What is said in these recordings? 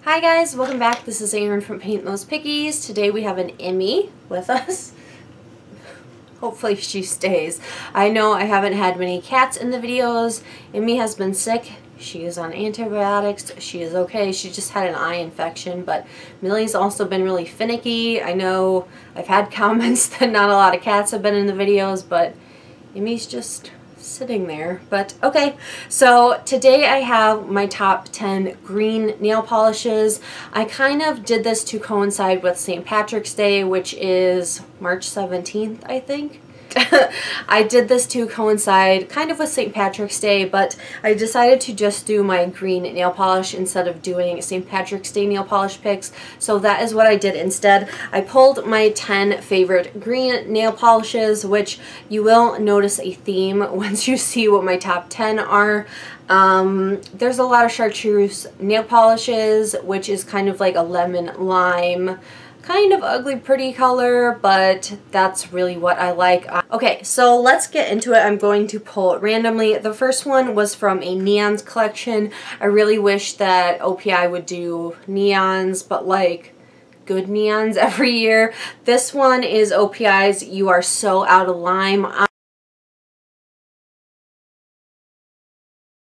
Hi guys, welcome back. This is Erin from Paint Those Pickies. Today we have an Emmy with us. Hopefully she stays. I know I haven't had many cats in the videos. Emmy has been sick. She is on antibiotics. She is okay. She just had an eye infection, but Millie's also been really finicky. I know I've had comments that not a lot of cats have been in the videos, but Emmy's just sitting there. But okay, so today I have my top 10 green nail polishes. I kind of did this to coincide with St. Patrick's Day, which is March 17th, I think. I did this to coincide kind of with St. Patrick's Day, but I decided to just do my green nail polish instead of doing St. Patrick's Day nail polish picks. So that is what I did instead. I pulled my 10 favorite green nail polishes, which you will notice a theme once you see what my top 10 are. There's a lot of Chartreuse nail polishes, which is kind of like a lemon lime, kind of ugly pretty color, but that's really what I like. Okay, so let's get into it. I'm going to pull it randomly. The first one was from a neons collection. I really wish that OPI would do neons, but like good neons every year. This one is OPI's You Are So Out of Lime.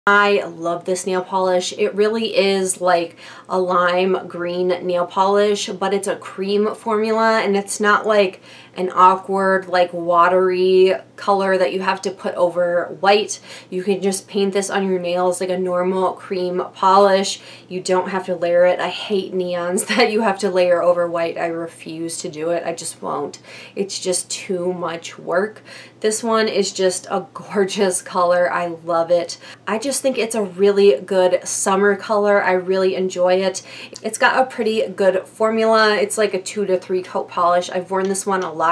I love this nail polish. It really is like a lime green nail polish, but it's a cream formula, and it's not like an awkward, like watery color that you have to put over white. You can just paint this on your nails like a normal cream polish. You don't have to layer it. I hate neons that you have to layer over white. I refuse to do it. I just won't. It's just too much work. This one is just a gorgeous color. I love it. I just think it's a really good summer color. I really enjoy it. It's got a pretty good formula. It's like a 2 to 3 coat polish. I've worn this one a lot.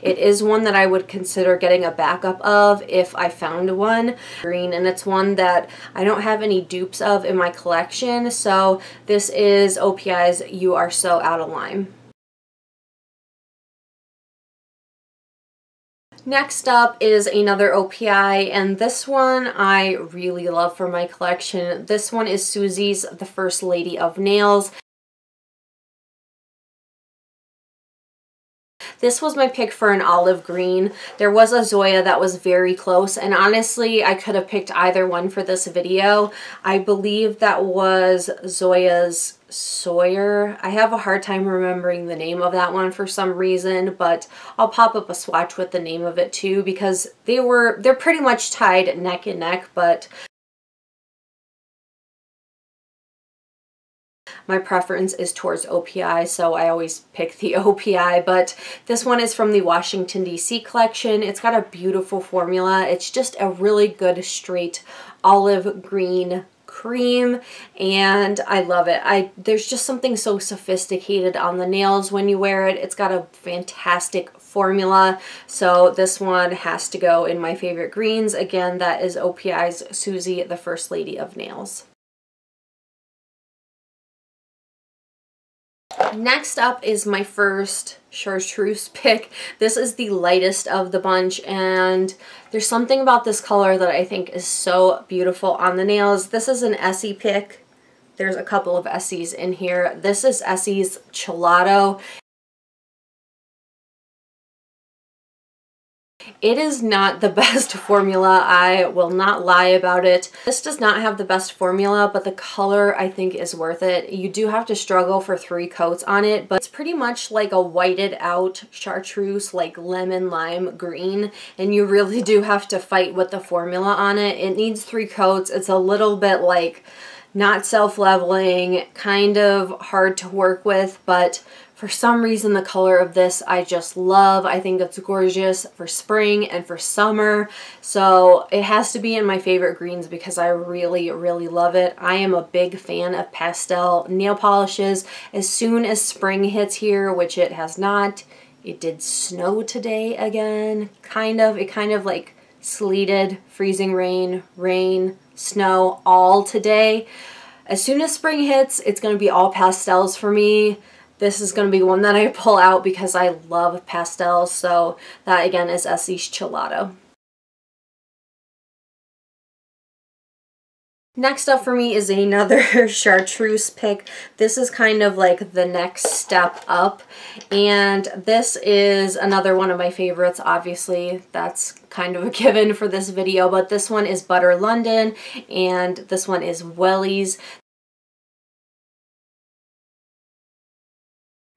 It is one that I would consider getting a backup of if I found one. Green, and it's one that I don't have any dupes of in my collection. So this is OPI's You Are So Out of Lime. Next up is another OPI, and this one I really love for my collection. This one is Suzi's The First Lady of Nails. This was my pick for an olive green. There was a Zoya that was very close, and honestly, I could have picked either one for this video. I believe that was Zoya's Sawyer. I have a hard time remembering the name of that one for some reason, but I'll pop up a swatch with the name of it too, because they're pretty much tied neck and neck, but my preference is towards OPI, so I always pick the OPI, but this one is from the Washington, D.C. collection. It's got a beautiful formula. It's just a really good straight olive green cream, and I love it. There's just something so sophisticated on the nails when you wear it. It's got a fantastic formula, so this one has to go in my favorite greens. Again, that is OPI's Suzi, The First Lady of Nails. Next up is my first Chartreuse pick. This is the lightest of the bunch, and there's something about this color that I think is so beautiful on the nails. This is an Essie pick. There's a couple of Essies in here. This is Essie's Chillato. It is not the best formula. I will not lie about it. This does not have the best formula, but the color I think is worth it. You do have to struggle for 3 coats on it, but it's pretty much like a whited out Chartreuse, like lemon lime green, and you really do have to fight with the formula on it. It needs 3 coats. It's a little bit like not self-leveling, kind of hard to work with, but for some reason the color of this I just love. I think it's gorgeous for spring and for summer, so it has to be in my favorite greens because I really, really love it. I am a big fan of pastel nail polishes. As soon as spring hits here, which it has not, it did snow today again, kind of. It kind of like sleeted, freezing rain, rain, snow all today. As soon as spring hits, it's going to be all pastels for me. This is going to be one that I pull out because I love pastels. So that again is Essie Chillato. Next up for me is another Chartreuse pick. This is kind of like the next step up, and this is another one of my favorites. Obviously, that's kind of a given for this video, but this one is Butter London, and this one is Wellies.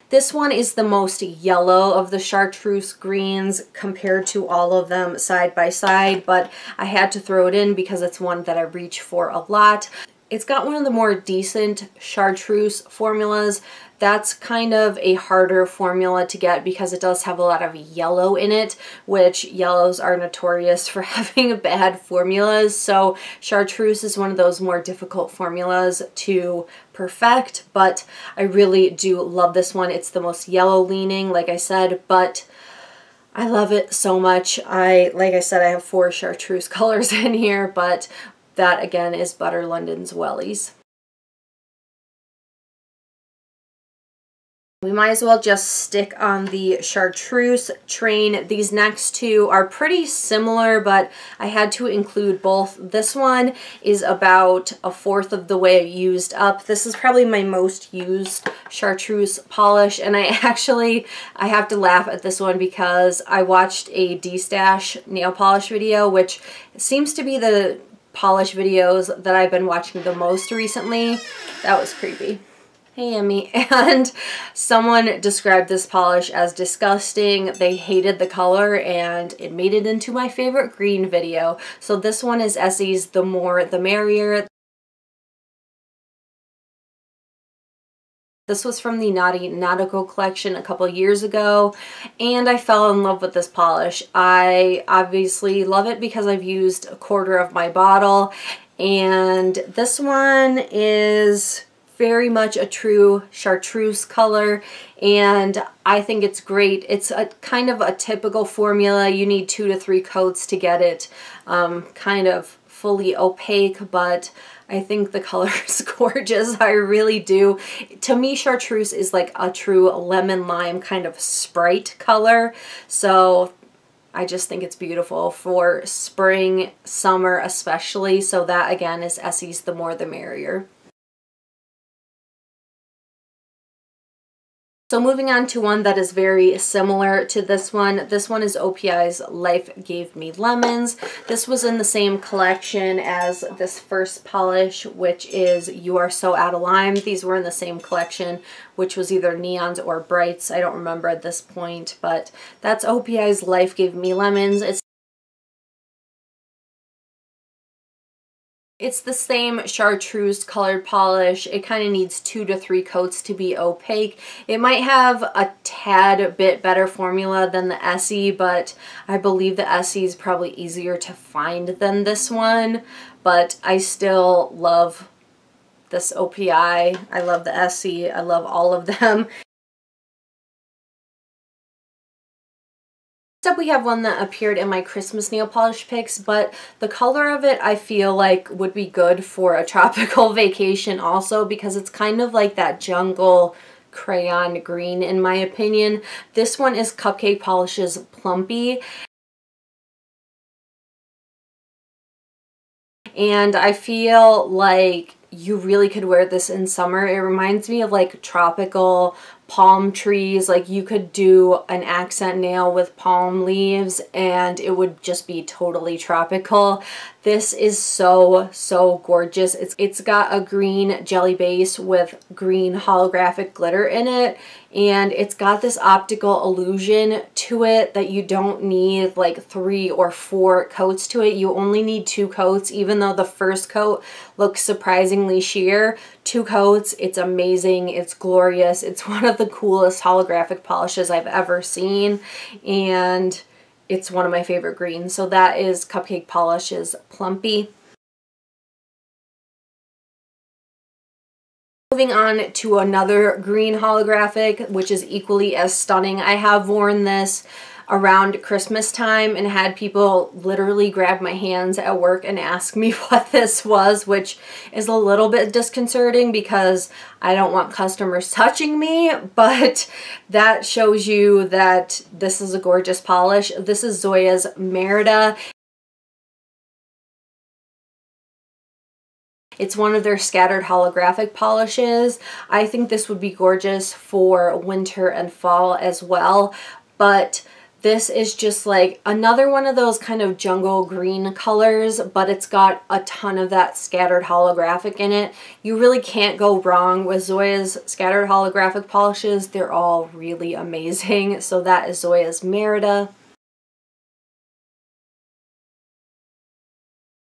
This one is the most yellow of the Chartreuse greens compared to all of them side by side, but I had to throw it in because it's one that I reach for a lot. It's got one of the more decent Chartreuse formulas. That's kind of a harder formula to get because it does have a lot of yellow in it, which yellows are notorious for having bad formulas. So Chartreuse is one of those more difficult formulas to perfect, but I really do love this one. It's the most yellow leaning, like I said, but I love it so much. Like I said, I have 4 Chartreuse colors in here, but that again is Butter London's Wellies. We might as well just stick on the Chartreuse train. These next two are pretty similar, but I had to include both. This one is about 1/4 of the way used up. This is probably my most used Chartreuse polish, and I have to laugh at this one because I watched a D-Stash nail polish video, which seems to be the polish videos that I've been watching the most recently. That was creepy. Hey, Emmy. And someone described this polish as disgusting. They hated the color, and it made it into my favorite green video. So this one is Essie's The More the Merrier. This was from the Naughty Nautical collection a couple years ago, and I fell in love with this polish. I obviously love it because I've used 1/4 of my bottle, and this one is very much a true Chartreuse color, and I think it's great. It's a kind of a typical formula. You need 2 to 3 coats to get it kind of fully opaque, but I think the color is gorgeous. I really do. To me, Chartreuse is like a true lemon lime kind of Sprite color, so I just think it's beautiful for spring, summer especially. So that again is Essie's The More the Merrier. So moving on to one that is very similar to this one. This one is OPI's Life Gave Me Lemons. This was in the same collection as this first polish, which is You Are So Outta Lime. These were in the same collection, which was either Neons or Brights. I don't remember at this point, but that's OPI's Life Gave Me Lemons. It's the same Chartreuse colored polish. It kind of needs 2 to 3 coats to be opaque. It might have a tad bit better formula than the Essie, but I believe the Essie is probably easier to find than this one. But I still love this OPI. I love the Essie. I love all of them. Next up, we have one that appeared in my Christmas nail polish picks, but the color of it I feel like would be good for a tropical vacation also, because it's kind of like that jungle crayon green in my opinion. This one is Cupcake Polish's Plumpy, and I feel like you really could wear this in summer. It reminds me of like tropical palm trees. Like you could do an accent nail with palm leaves and it would just be totally tropical. This is so, so gorgeous. It's got a green jelly base with green holographic glitter in it, and it's got this optical illusion to it that you don't need like 3 or 4 coats to it. You only need 2 coats, even though the first coat looks surprisingly sheer. 2 coats, it's amazing, it's glorious. It's one of the coolest holographic polishes I've ever seen, and it's one of my favorite greens. So that is Cupcake Polish's Plumpy. Moving on to another green holographic, which is equally as stunning. I have worn this around Christmas time and had people literally grab my hands at work and ask me what this was, which is a little bit disconcerting because I don't want customers touching me, but that shows you that this is a gorgeous polish. This is Zoya Merida. It's one of their scattered holographic polishes. I think this would be gorgeous for winter and fall as well, but this is just like another one of those kind of jungle green colors, but it's got a ton of that scattered holographic in it. You really can't go wrong with Zoya's scattered holographic polishes. They're all really amazing. So that is Zoya Merida.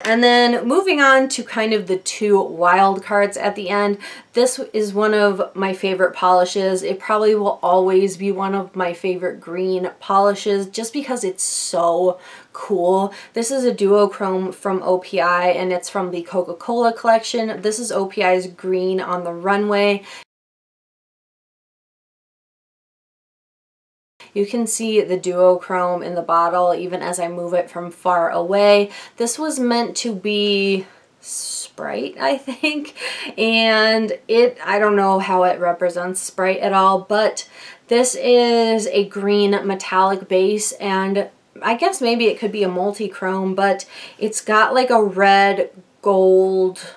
And then moving on to kind of the two wild cards at the end, this is one of my favorite polishes. It probably will always be one of my favorite green polishes just because it's so cool. This is a duochrome from OPI and it's from the Coca-Cola collection. This is OPI's Green on the Runway. You can see the duochrome in the bottle even as I move it from far away. This was meant to be Sprite, I think, and I don't know how it represents Sprite at all, but this is a green metallic base, and I guess maybe it could be a multi-chrome, but it's got like a red, gold,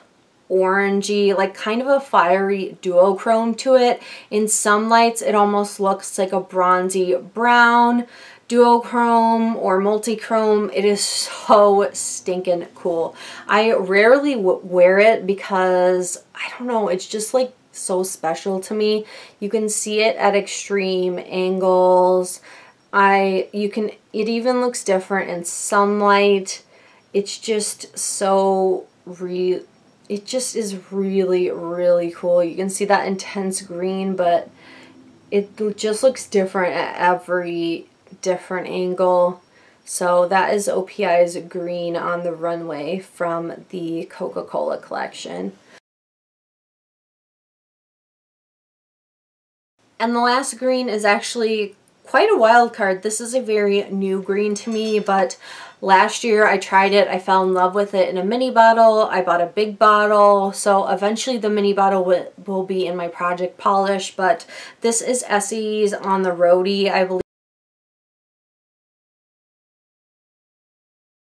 orangey, like kind of a fiery duochrome to it. In some lights it almost looks like a bronzy brown duochrome or multi-chrome. It is so stinking cool. I rarely wear it because I don't know, it's just like so special to me. You can see it at extreme angles. It even looks different in sunlight. It's just so it just is really, really cool. You can see that intense green, but it just looks different at every different angle. So that is OPI's Green on the Runway from the Coca-Cola collection. And the last green is actually quite a wild card. This is a very new green to me, but last year I tried it. I fell in love with it in a mini bottle. I bought a big bottle, so eventually the mini bottle will be in my project polish, but this is Essie's On the Roadie. I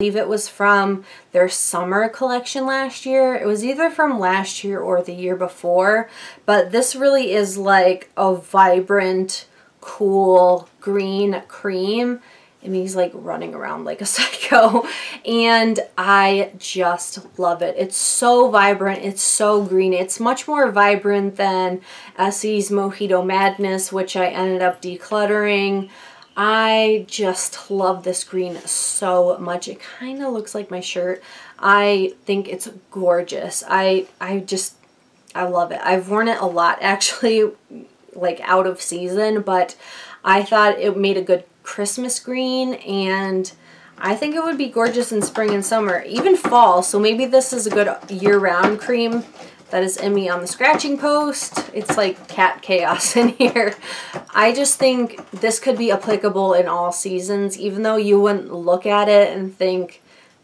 believe it was from their summer collection last year. It was either from last year or the year before, but this really is like a vibrant, cool green cream. And he's like running around like a psycho, and I just love it. It's so vibrant, it's so green. It's much more vibrant than Essie's Mojito Madness, which I ended up decluttering. I just love this green so much. It kind of looks like my shirt. I think it's gorgeous. I love it. I've worn it a lot actually, like out of season, but I thought it made a good Christmas green, and I think it would be gorgeous in spring and summer, even fall. So maybe this is a good year-round cream. That is Emmy on the scratching post. It's like cat chaos in here. I just think this could be applicable in all seasons, even though you wouldn't look at it and think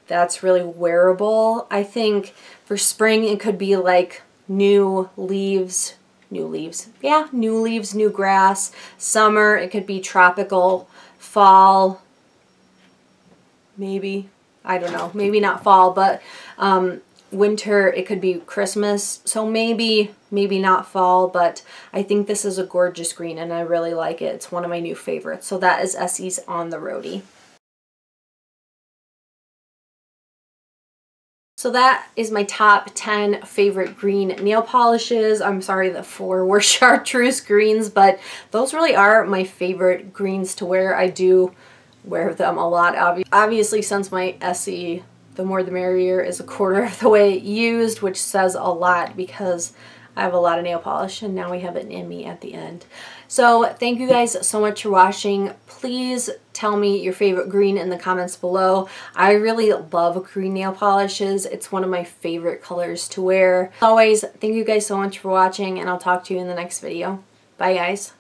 that's really wearable. I think for spring it could be like new leaves, yeah, new leaves, new grass. Summer it could be tropical. Fall, maybe, I don't know, maybe not fall, but winter it could be Christmas, so maybe not fall, but I think this is a gorgeous green and I really like it. It's one of my new favorites. So that is Essie's On the Roadie. So that is my top 10 favorite green nail polishes. I'm sorry the 4 were Chartreuse greens, but those really are my favorite greens to wear. I do wear them a lot, obviously, since my Essie, the more the merrier, is a quarter of the way used, which says a lot because I have a lot of nail polish, and now we have an Emmy at the end. So thank you guys so much for watching. Please tell me your favorite green in the comments below. I really love green nail polishes. It's one of my favorite colors to wear. As always, thank you guys so much for watching, and I'll talk to you in the next video. Bye guys.